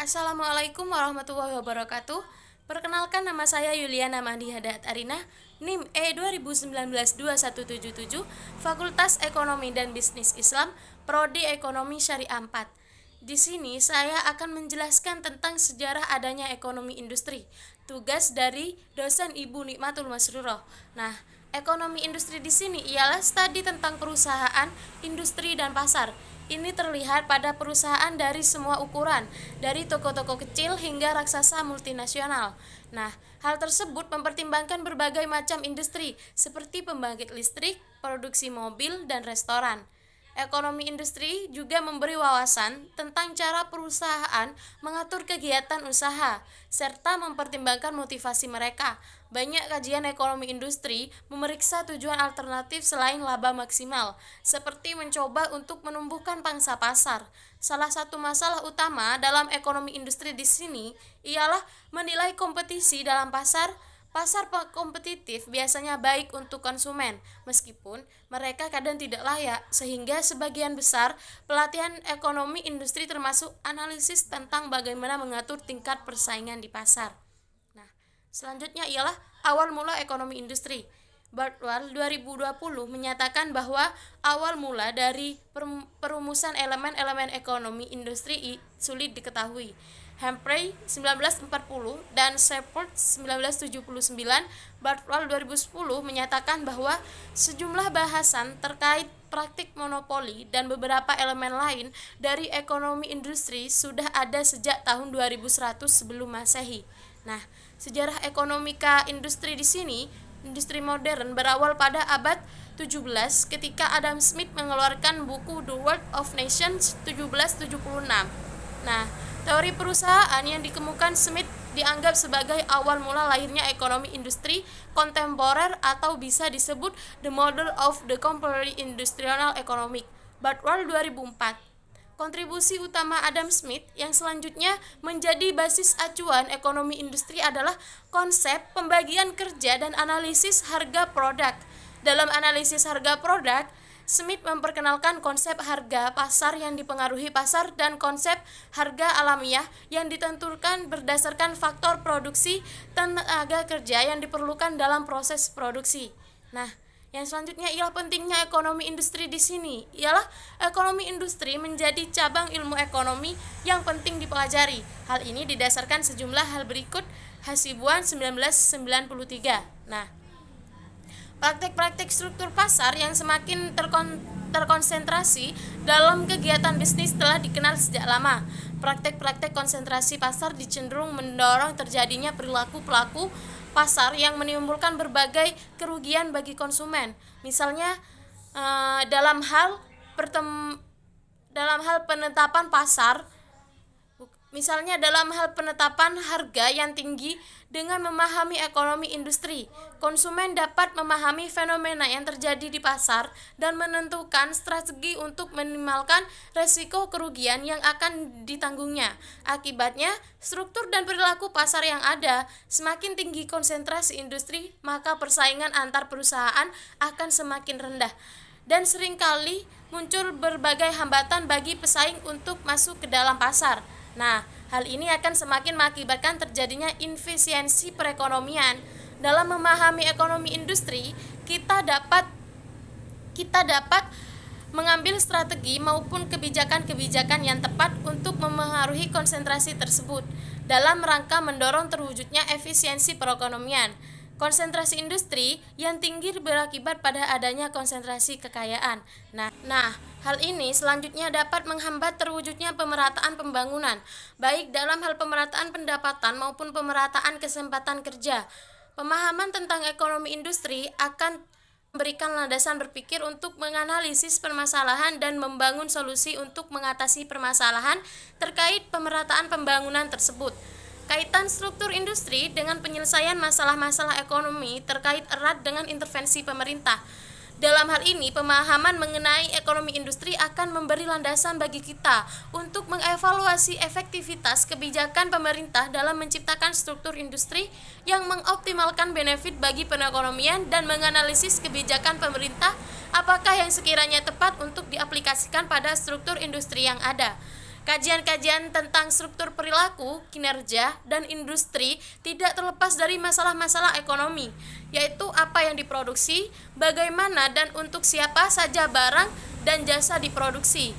Assalamualaikum warahmatullahi wabarakatuh. Perkenalkan, nama saya Yuliana Mahdi Hadat Arina, NIM E2019-2177, Fakultas Ekonomi dan Bisnis Islam, Prodi Ekonomi Syariah 4. Di sini saya akan menjelaskan tentang sejarah adanya ekonomi industri. Tugas dari dosen Ibu Nikmatul Masruroh. Nah, ekonomi industri di sini ialah studi tentang perusahaan, industri, dan pasar. Ini terlihat pada perusahaan dari semua ukuran, dari toko-toko kecil hingga raksasa multinasional. Nah, hal tersebut mempertimbangkan berbagai macam industri, seperti pembangkit listrik, produksi mobil, dan restoran. Ekonomi industri juga memberi wawasan tentang cara perusahaan mengatur kegiatan usaha, serta mempertimbangkan motivasi mereka. Banyak kajian ekonomi industri memeriksa tujuan alternatif selain laba maksimal, seperti mencoba untuk menumbuhkan pangsa pasar. Salah satu masalah utama dalam ekonomi industri di sini ialah menilai kompetisi dalam pasar. Pasar kompetitif biasanya baik untuk konsumen, meskipun mereka kadang tidak layak, sehingga sebagian besar pelatihan ekonomi industri termasuk analisis tentang bagaimana mengatur tingkat persaingan di pasar. Nah, selanjutnya ialah awal mula ekonomi industri. Bartwell 2020 menyatakan bahwa awal mula dari perumusan elemen-elemen ekonomi industri sulit diketahui. Humphrey 1940 dan Shepard 1979, Bartwell 2010 menyatakan bahwa sejumlah bahasan terkait praktik monopoli dan beberapa elemen lain dari ekonomi industri sudah ada sejak tahun 2100 sebelum Masehi. Nah, sejarah ekonomika industri di sini, industri modern berawal pada abad 17 ketika Adam Smith mengeluarkan buku The World of Nations 1776. Nah, teori perusahaan yang dikemukakan Smith dianggap sebagai awal mula lahirnya ekonomi industri kontemporer atau bisa disebut the model of the contemporary industrial economic. Bartwell 2004. Kontribusi utama Adam Smith yang selanjutnya menjadi basis acuan ekonomi industri adalah konsep pembagian kerja dan analisis harga produk. Dalam analisis harga produk, Smith memperkenalkan konsep harga pasar yang dipengaruhi pasar dan konsep harga alamiah yang ditentukan berdasarkan faktor produksi tenaga kerja yang diperlukan dalam proses produksi. Nah, yang selanjutnya ialah pentingnya ekonomi industri di sini. Ialah ekonomi industri menjadi cabang ilmu ekonomi yang penting dipelajari. Hal ini didasarkan sejumlah hal berikut. Hasibuan 1993. Nah, praktek-praktek struktur pasar yang semakin terkonsentrasi dalam kegiatan bisnis telah dikenal sejak lama. Praktek-praktek konsentrasi pasar dicenderung mendorong terjadinya perilaku pelaku pasar yang menimbulkan berbagai kerugian bagi konsumen. Misalnya dalam hal penetapan pasar. Misalnya dalam hal penetapan harga yang tinggi. Dengan memahami ekonomi industri, konsumen dapat memahami fenomena yang terjadi di pasar dan menentukan strategi untuk meminimalkan resiko kerugian yang akan ditanggungnya. Akibatnya, struktur dan perilaku pasar yang ada, semakin tinggi konsentrasi industri, maka persaingan antar perusahaan akan semakin rendah. Dan seringkali muncul berbagai hambatan bagi pesaing untuk masuk ke dalam pasar. Nah, hal ini akan semakin mengakibatkan terjadinya inefisiensi perekonomian. Dalam memahami ekonomi industri, kita dapat mengambil strategi maupun kebijakan-kebijakan yang tepat untuk memengaruhi konsentrasi tersebut dalam rangka mendorong terwujudnya efisiensi perekonomian. Konsentrasi industri yang tinggi berakibat pada adanya konsentrasi kekayaan. Nah, hal ini selanjutnya dapat menghambat terwujudnya pemerataan pembangunan, baik dalam hal pemerataan pendapatan maupun pemerataan kesempatan kerja. Pemahaman tentang ekonomi industri akan memberikan landasan berpikir untuk menganalisis permasalahan dan membangun solusi untuk mengatasi permasalahan terkait pemerataan pembangunan tersebut. Kaitan struktur industri dengan penyelesaian masalah-masalah ekonomi terkait erat dengan intervensi pemerintah. Dalam hal ini, pemahaman mengenai ekonomi industri akan memberi landasan bagi kita untuk mengevaluasi efektivitas kebijakan pemerintah dalam menciptakan struktur industri yang mengoptimalkan benefit bagi perekonomian dan menganalisis kebijakan pemerintah apakah yang sekiranya tepat untuk diaplikasikan pada struktur industri yang ada. Kajian-kajian tentang struktur perilaku, kinerja, dan industri tidak terlepas dari masalah-masalah ekonomi, yaitu apa yang diproduksi, bagaimana dan untuk siapa saja barang dan jasa diproduksi.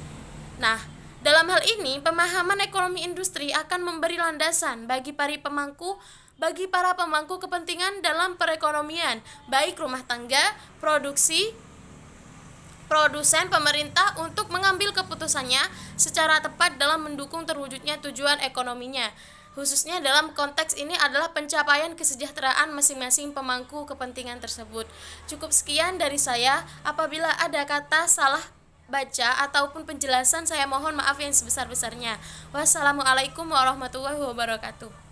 Nah, dalam hal ini, pemahaman ekonomi industri akan memberi landasan bagi para pemangku kepentingan dalam perekonomian, baik rumah tangga, produsen, pemerintah untuk mengambil keputusannya secara tepat dalam mendukung terwujudnya tujuan ekonominya. Khususnya dalam konteks ini adalah pencapaian kesejahteraan masing-masing pemangku kepentingan tersebut. Cukup sekian dari saya. Apabila ada kata salah baca ataupun penjelasan, saya mohon maaf yang sebesar-besarnya. Wassalamualaikum warahmatullahi wabarakatuh.